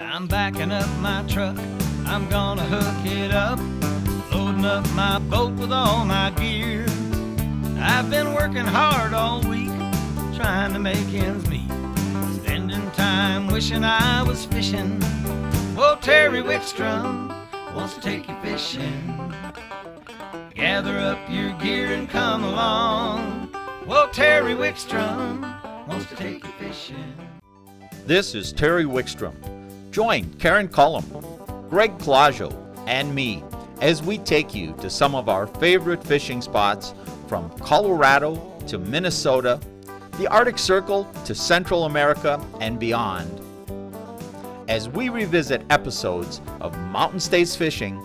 I'm backing up my truck, I'm gonna hook it up, loading up my boat with all my gear. I've been working hard all week, trying to make ends meet, spending time wishing I was fishing. Oh, Terry Wickstrom wants to take you fishing. Gather up your gear and come along. Well, Terry Wickstrom wants to take you fishing. This is Terry Wickstrom. Join Karen Cullum, Greg Clusiau, and me as we take you to some of our favorite fishing spots from Colorado to Minnesota, the Arctic Circle to Central America and beyond. As we revisit episodes of Mountain States Fishing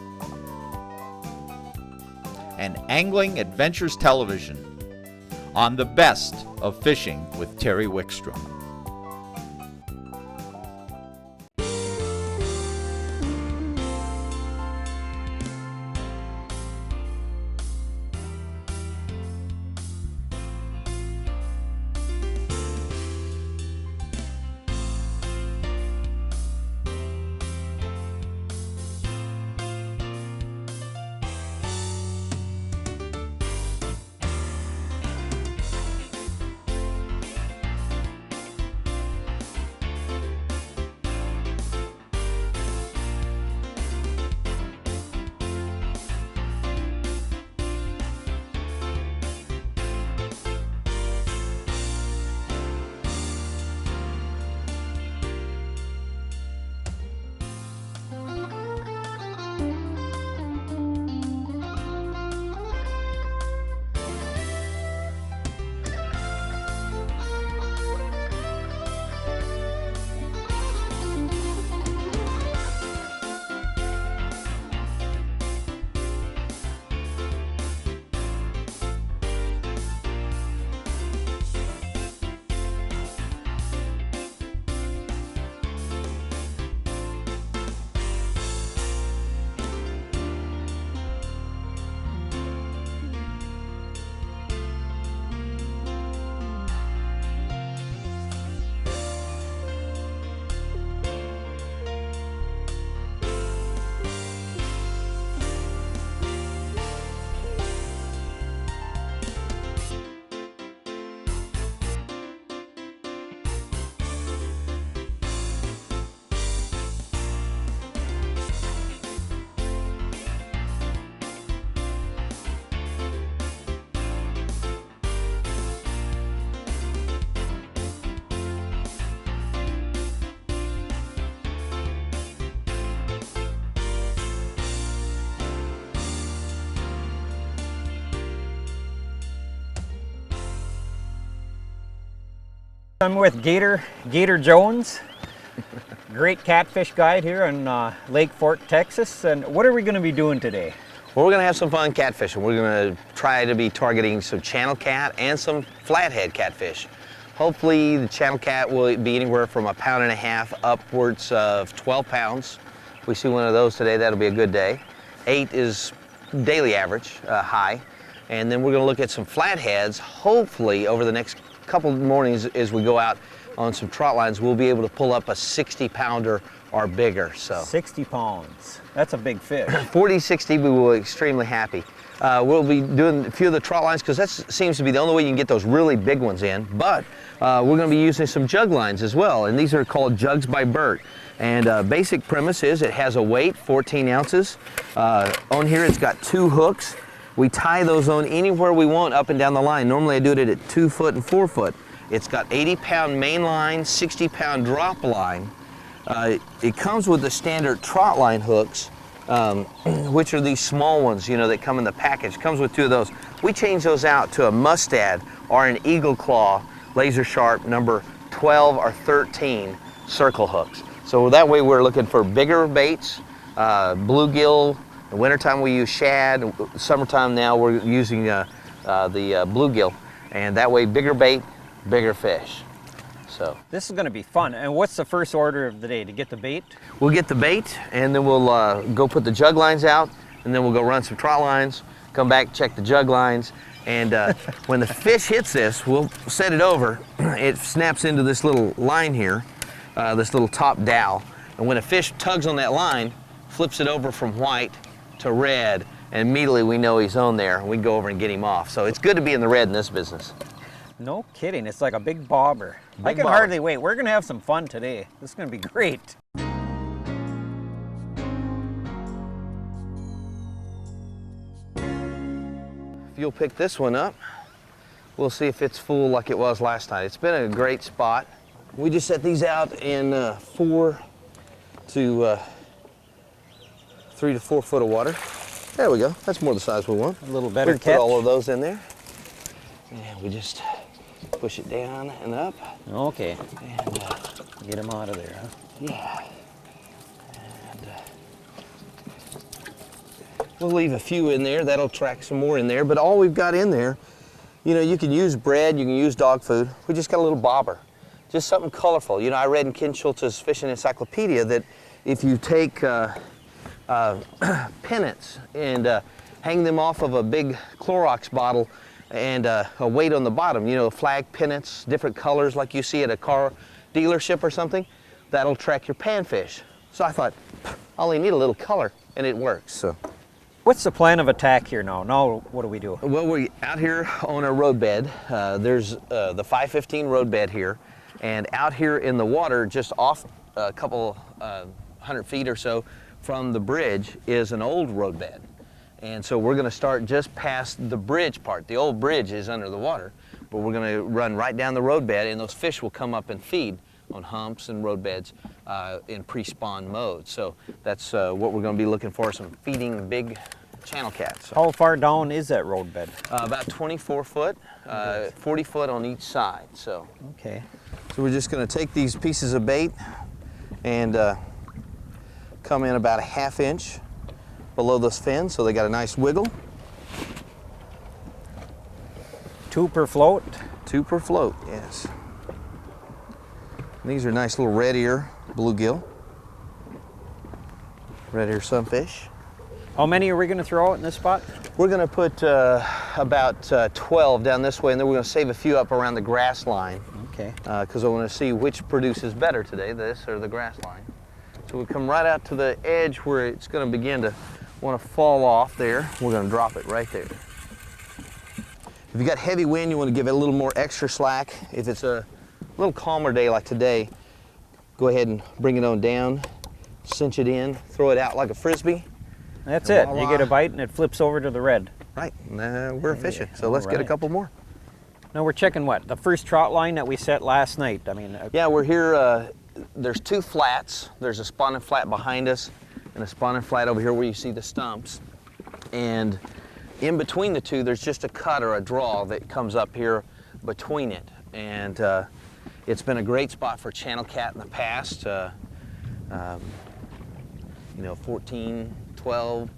and Angling Adventures Television on the best of fishing with Terry Wickstrom. I'm with Gator Jones, great catfish guide here in Lake Fork, Texas. And what are we going to be doing today? Well, we're going to have some fun catfishing. We're going to try to be targeting some channel cat and some flathead catfish. Hopefully the channel cat will be anywhere from 1.5 pounds upwards of 12 pounds. If we see one of those today, that'll be a good day. 8 is daily average, high. And then we're going to look at some flatheads. Hopefully over the next couple of mornings as we go out on some trot lines, we'll be able to pull up a 60-pounder or bigger. So 60 pounds, that's a big fish. 40, 60, we will be extremely happy. We'll be doing a few of the trot lines because that seems to be the only way you can get those really big ones in, but we're going to be using some jug lines as well, and these are called Jugs by Bert. And basic premise is it has a weight, 14 ounces. On here it's got 2 hooks. We tie those on anywhere we want up and down the line. Normally I do it at 2 foot and 4 foot. It's got 80-pound main line, 60-pound drop line. It comes with the standard trot line hooks, which are these small ones, you know, that come in the package. It comes with 2 of those. We change those out to a mustad or an eagle claw laser sharp number 12 or 13 circle hooks. So that way we're looking for bigger baits, bluegill. In wintertime we use shad. Summertime now we're using the bluegill, and that way bigger bait, bigger fish. So this is going to be fun. And what's the first order of the day? To get the bait? We'll get the bait, and then we'll go put the jug lines out, and then we'll go run some trot lines, come back, check the jug lines, and when the fish hits this, we'll set it over. It snaps into this little line here, this little top dowel, And when a fish tugs on that line, flips it over from white to red, and immediately we know he's on there, and we go over and get him off. So it's good to be in the red in this business. No kidding, it's like a big bobber. I Big can bobber. hardly wait. We're gonna have some fun today. This is gonna be great. If you'll pick this one up, we'll see if it's full like it was last night. It's been a great spot. We just set these out in 3 to 4 foot of water. There we go. That's more the size we want. A little better We catch. put all of those in there. And we just push it down and up. Okay, And get him out of there, huh? yeah. And we'll leave a few in there. That'll track some more in there. But all we've got in there, you know, you can use bread, you can use dog food. We just got a little bobber. Just something colorful. You know, I read in Ken Schultz's Fishing Encyclopedia that if you take pennants and hang them off of a big Clorox bottle and a weight on the bottom, you know, flag pennants, different colors like you see at a car dealership or something, that'll track your panfish. So I thought, I only need a little color and it works. So. What's the plan of attack here now? Now, what do we do? Well, we're out here on a roadbed. There's the 515 roadbed here, and out here in the water, just off a couple 100 feet or so from the bridge, is an old roadbed. And so we're going to start just past the bridge part. The old bridge is under the water, but we're going to run right down the roadbed, and those fish will come up and feed on humps and roadbeds in pre-spawn mode. So that's what we're going to be looking for, some feeding big channel cats. How far down is that roadbed? About 24 foot, 40 foot on each side. So Okay. we're just going to take these pieces of bait and come in about a 1/2 inch below those fins so they got a nice wiggle. 2 per float. 2 per float, yes. These are nice little red ear bluegill, red ear sunfish. How many are we going to throw out in this spot? We're going to put about 12 down this way, and then we're going to save a few up around the grass line Okay. because I want to see which produces better today, this or the grass line. So we come right out to the edge where it's going to begin to want to fall off there. We're going to drop it right there. If you got heavy wind, you want to give it a little more extra slack. If it's a little calmer day like today, go ahead and bring it on down, cinch it in, throw it out like a frisbee. That's And it. voila. You get a bite and it flips over to the red. Right, we're fishing. So let's get a Alright. couple more. Now we're checking what? The first trot line that we set last night. I mean, Yeah, we're here. There's 2 flats. There's a spawning flat behind us and a spawning flat over here where you see the stumps. And in between the two, there's just a cut or a draw that comes up here between it. And it's been a great spot for channel cat in the past. You know, 14, 12,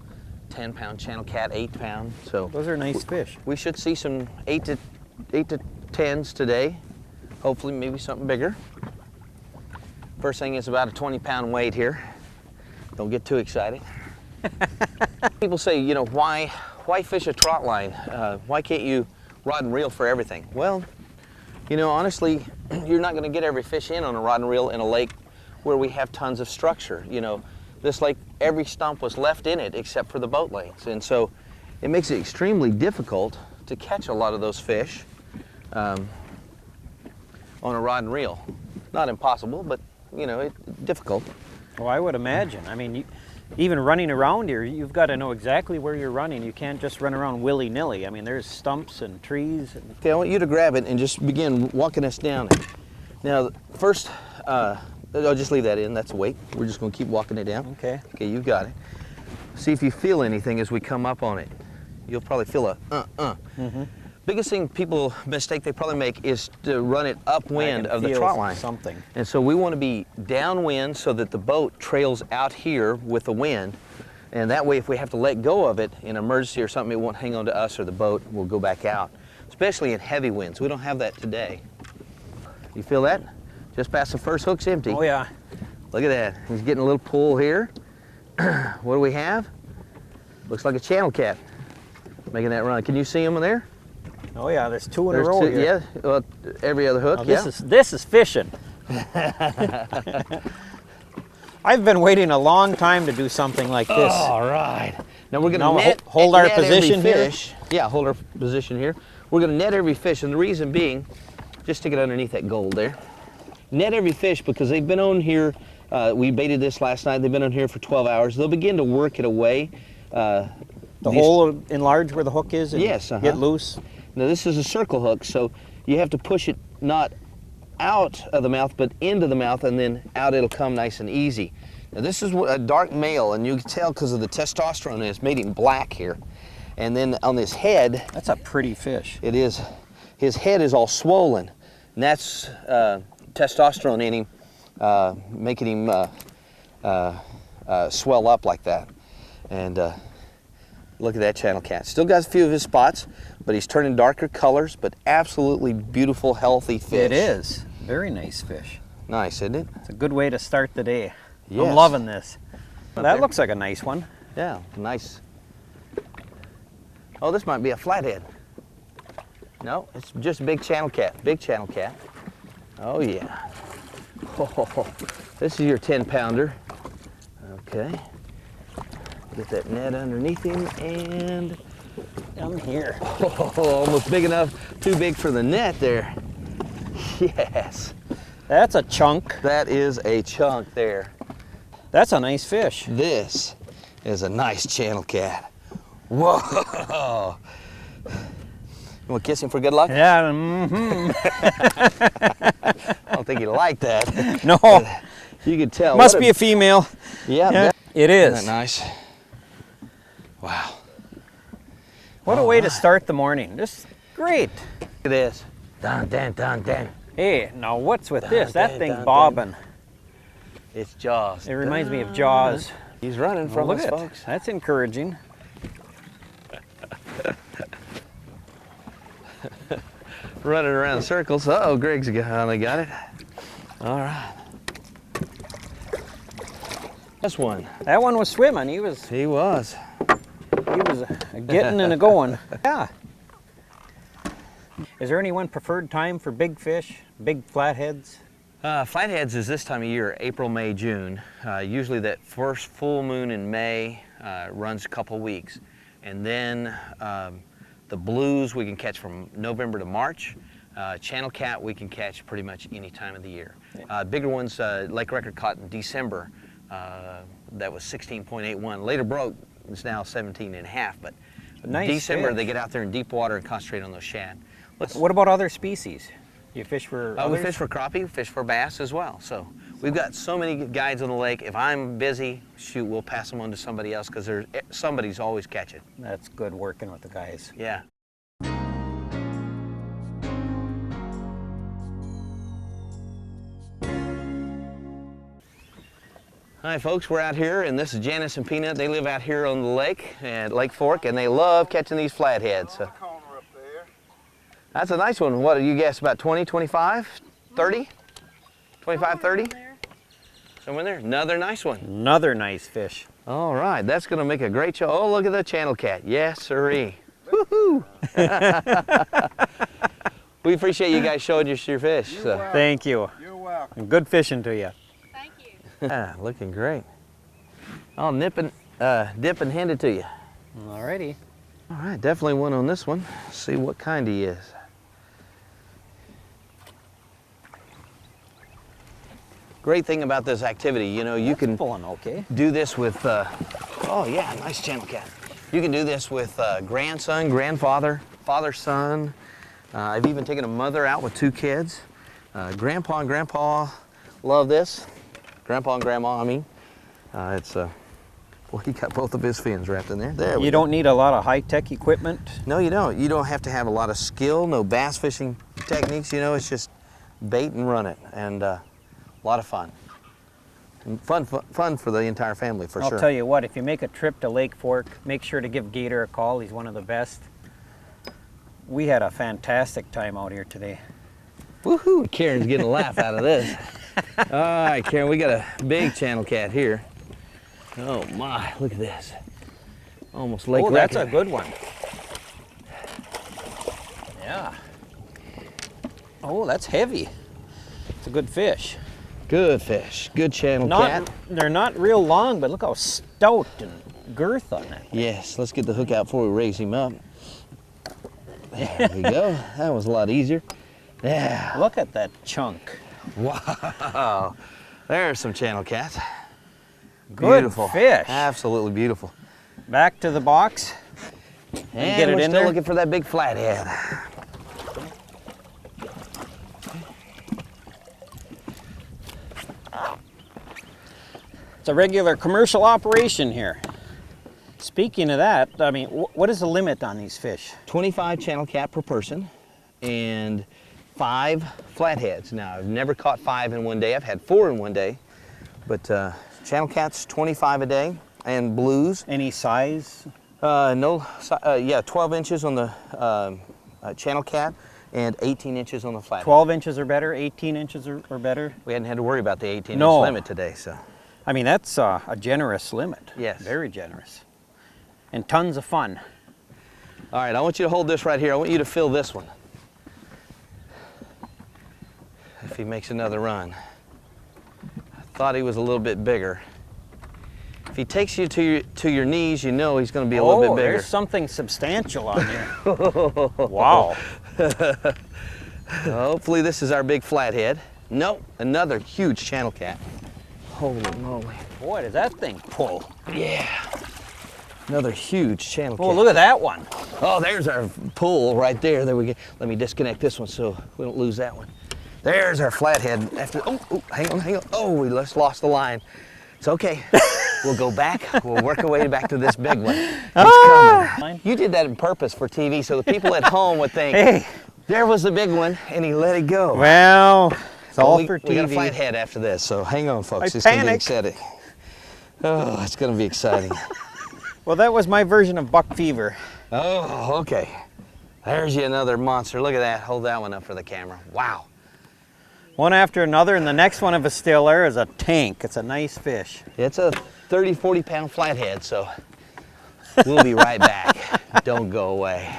10-pound channel cat, 8-pound. So those are nice fish. we should see some 8 to 10s today. Hopefully, maybe something bigger. First thing is about a 20-pound weight here. Don't get too excited. People say, you know, why fish a trot line? Why can't you rod and reel for everything? Well, you know, honestly, you're not going to get every fish in on a rod and reel in a lake where we have tons of structure. You know, this lake, every stump was left in it except for the boat lanes. And so it makes it extremely difficult to catch a lot of those fish on a rod and reel. Not impossible, but, you know, difficult. Well, I would imagine. I mean, even running around here, you've got to know exactly where you're running. You can't just run around willy-nilly. I mean, there's stumps and trees. And... Okay, I want you to grab it and just begin walking us down it. Now, first, I'll just leave that in. That's a weight. We're just going to keep walking it down. Okay. Okay, you've got it. See if you feel anything as we come up on it. You'll probably feel a Mm-hmm. Biggest thing mistake they probably make is to run it I upwind can of the feel trot line. something. And so we want to be downwind so that the boat trails out here with the wind. And that way, if we have to let go of it in an emergency or something, it won't hang on to us or the boat will go back out, especially in heavy winds. We don't have that today. You feel that? Just past the first hook's empty. Oh, yeah. Look at that. He's getting a little pull here. What do we have? Looks like a channel cat making that run. Can you see him in there? Oh, yeah, there's 2 in a There's row 2, here. yeah. Well, every other hook, Now, yeah. this is fishing. I've been waiting a long time to do something like this. All right. Now we're Now going to net, hold our net every position here. fish. Yeah, hold our position here. We're going to net every fish, and the reason being, just stick it underneath that gold there. Net every fish because they've been on here. We baited this last night. They've been on here for 12 hours. They'll begin to work it away. The hole enlarge where the hook is and Yes, get loose. Now this is a circle hook, so you have to push it not out of the mouth, but into the mouth, and then out it'll come nice and easy. Now this is a dark male, and you can tell because of the testosterone, it's made him black here. And then on his head, That's a pretty fish. it is, his head is all swollen, and that's testosterone in him, making him swell up like that. And look at that channel cat. Still got a few of his spots, but he's turning darker colors, but absolutely beautiful, healthy fish. It is. Very nice fish. Nice, isn't it? It's a good way to start the day. Yes. I'm loving this. Up That there. looks like a nice one. Yeah, nice. Oh, this might be a flathead. No, it's just a big channel cat. Big channel cat. Oh, yeah. Oh, this is your 10-pounder. Okay. Get that net underneath him, and I'm here. oh, almost big enough, too big for the net there. Yes, That's a chunk. that is a chunk there. That's a nice fish. This is a nice channel cat. Whoa. You want to kiss him for good luck? Yeah. I don't think he'd like that. No. You could tell. Must What be a female. Yeah, Yeah, that- it isn't is. that nice? Wow. What a way to start the morning. Just great. Look at this. Dun, dun, dun, dun. Hey, now what's with this? That dun, thing's dun, bobbing. It's Jaws. It reminds me of Jaws. He's running from Look us, at it. folks. That's encouraging. Running around in circles. Uh-oh, Greg's finally got it. All right. This one. That one was swimming. He was He was. getting and a going. Yeah. Is there any one preferred time for big fish, big flatheads? Flatheads is this time of year, April, May, June. Usually that first full moon in May runs a couple weeks. And then the blues we can catch from November to March. Channel cat we can catch pretty much any time of the year. Bigger ones, Lake Record caught in December. That was 16.81. Later broke, it's now 17.5. But Nice December fish. they get out there in deep water and concentrate on those shad. What about other species? You fish for We others? fish for crappie, we fish for bass as well. So we've got so many guides on the lake. If I'm busy, shoot, we'll pass them on to somebody else because somebody's always catching. That's good working with the guys. Yeah. Hi folks, we're out here and this is Janice and Peanut. They live out here on the lake at Lake Fork and they love catching these flatheads. So. That's a nice one. What do you guess, about 20, 25, 30? 25, 30? Somewhere in there. Another nice one. Another nice fish. All right, that's going to make a great show. Oh, look at the channel cat. Yes, sirree. Woohoo! We appreciate you guys showing us your fish. So. Thank you. You're welcome. And good fishing to you. Thank you. Yeah, looking great. I'll dip and hand it to you. Alrighty. All right, definitely one on this one. See what kind he is. Great thing about this activity, you know, you can Pulling okay. do this with, oh yeah, nice channel cat. You can do this with grandson, grandfather, father, son. I've even taken a mother out with 2 kids. Grandpa and grandpa love this. Grandpa and grandma, I mean. Well, he got both of his fins wrapped in there. There we You go. don't need a lot of high-tech equipment. No, you don't. You don't have to have a lot of skill, no bass fishing techniques, you know, it's just bait and run it. And a lot of fun. And fun for the entire family, for I'll sure. tell you what, if you make a trip to Lake Fork, make sure to give Gator a call. He's one of the best. We had a fantastic time out here today. Woohoo! Karen's getting a laugh out of this. All right, Karen, we got a big channel cat here. Oh my, look at this. Almost Lake Oh, that's a Record. good one. Yeah. Oh, that's heavy. It's a good fish. Good fish. Good channel cat. They're not real long, but look how stout and girth on that. Yes, let's get the hook out before we raise him up. There we go. That was a lot easier. Yeah. Look at that chunk. Wow. There's some channel cats. Good Beautiful fish. Absolutely beautiful. Back to the box. And get it we're in still there. looking for that big flathead. It's a regular commercial operation here. Speaking of that, I mean, what is the limit on these fish? 25 channel cat per person and 5 flatheads. Now, I've never caught 5 in one day. I've had 4 in one day. But channel cats, 25 a day, and blues. Any size? Yeah, 12 inches on the channel cat and 18 inches on the flathead. 12 inches or better, 18 inches or better? We hadn't had to worry about the 18-inch No. limit today, so. I mean, that's a generous limit. Yes. Very generous. And tons of fun. All right, I want you to hold this right here. I want you to fill this one. If he makes another run. I thought he was a little bit bigger. If he takes you to your knees, you know he's going to be a little bit bigger. There's something substantial on here. Wow. Hopefully this is our big flathead. Nope, another huge channel cat. Holy moly. Boy, does that thing pull. Yeah. Another huge channel cat. Oh, look at that one. Oh, there's our pull right there. There we go. Let me disconnect this one so we don't lose that one. There's our flathead. After, oh, hang on. Oh, we just lost the line. It's okay. We'll go back. We'll work our way back to this big one. It's coming. You did that on purpose for TV so the people at home would think, Hey, there was the big one, and he let it go. well, it's all for TV. We got a flathead after this, so hang on, folks. I It's going to be panicked. exciting. Oh, it's going to be exciting. Well, that was my version of buck fever. Oh, okay. There's you another monster. Look at that. Hold that one up for the camera. Wow. One after another, and the next one, if it's still there, is a tank. It's a nice fish. It's a 30, 40 pound flathead, so we'll be right back. Don't go away.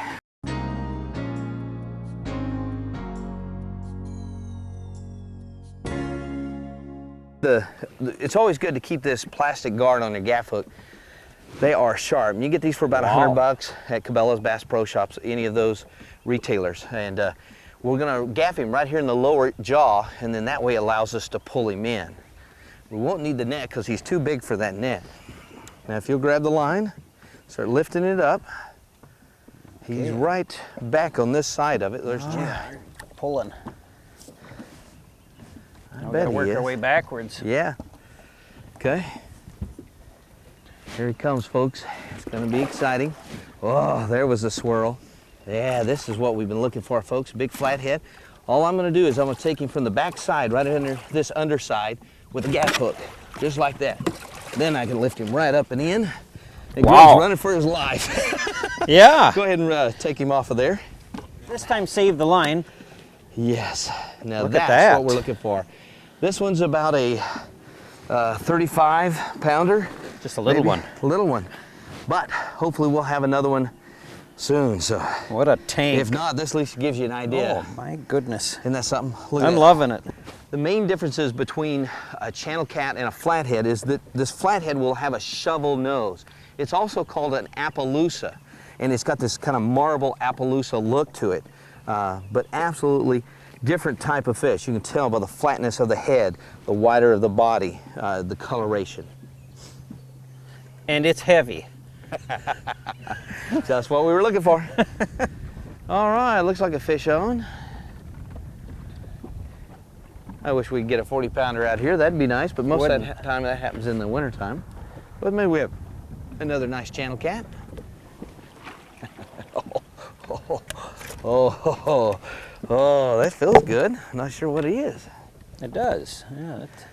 It's always good to keep this plastic guard on your gaff hook. They are sharp. You get these for about Wow. $100 at Cabela's, Bass Pro Shops, any of those retailers. And we're gonna gaff him right here in the lower jaw, and then that way it allows us to pull him in. We won't need the net because he's too big for that net. Now if you'll grab the line, start lifting it up. He's right back on this side of it. There's Jim. Pulling. I Now we bet gotta work he our is. way backwards. Yeah. Okay. Here he comes, folks. It's gonna be exciting. Oh, there was a swirl. Yeah, this is what we've been looking for, folks. Big flathead. All I'm gonna do is I'm gonna take him from the back side, right under this underside, with a gaff hook, just like that. Then I can lift him right up and in. And Wow. Greg's running for his life. Yeah. Go ahead and take him off of there. This time save the line. Yes. Now Look at that's that. what we're looking for. This one's about a 35 pounder. Just a little one. A little one. But hopefully we'll have another one soon. So What a tank. if not, this at least gives you an idea. Oh my goodness. Isn't that something? Look at I'm that. loving it. The main differences between a channel cat and a flathead is that this flathead will have a shovel nose. It's also called an Appaloosa, and it's got this kind of marble Appaloosa look to it, but absolutely different type of fish. You can tell by the flatness of the head, the wider of the body, the coloration. And it's heavy. That's what we were looking for. All right, looks like a fish on. I wish we could get a 40 pounder out here. That'd be nice, but most of that time that happens in the winter time. But maybe we have another nice channel cat. Oh, that feels good. Not sure what he is. It does. Yeah. That's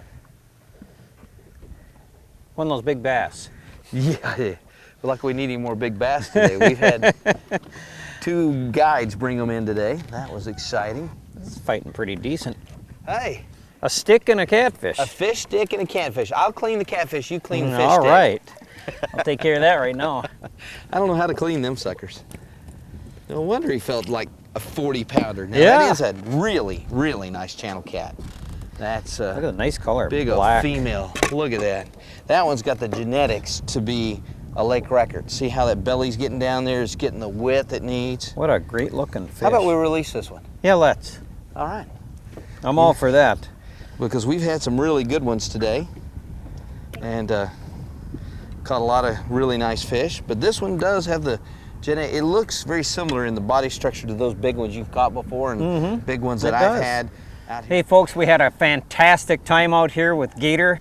one of those big bass. Yeah, feel like we need any more big bass today. We've had 2 guides bring them in today. That was exciting. It's fighting pretty decent. Hey, A stick and a catfish. a fish stick and a catfish. I'll clean the catfish, you clean the fish All stick. right. I'll take care of that right now. I don't know how to clean them suckers. No wonder he felt like a 40 pounder. Now Yeah. that is a really, really nice channel cat. That's Look at the nice color. big black. old female. Look at that. That one's got the genetics to be a lake record. See how that belly's getting down there? It's getting the width it needs. What a great looking fish. How about we release this one? Yeah, let's. All right. I'm all for that. Because we've had some really good ones today and caught a lot of really nice fish. But this one does have the it looks very similar in the body structure to those big ones you've caught before and big ones that I've had out here. Hey folks, we had a fantastic time out here with Gator.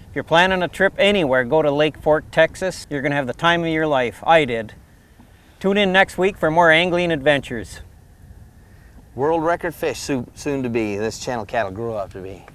If you're planning a trip anywhere, go to Lake Fork, Texas. You're gonna have the time of your life. I did. Tune in next week for more angling adventures. World record fish soon to be. This channel cat will grow up to be.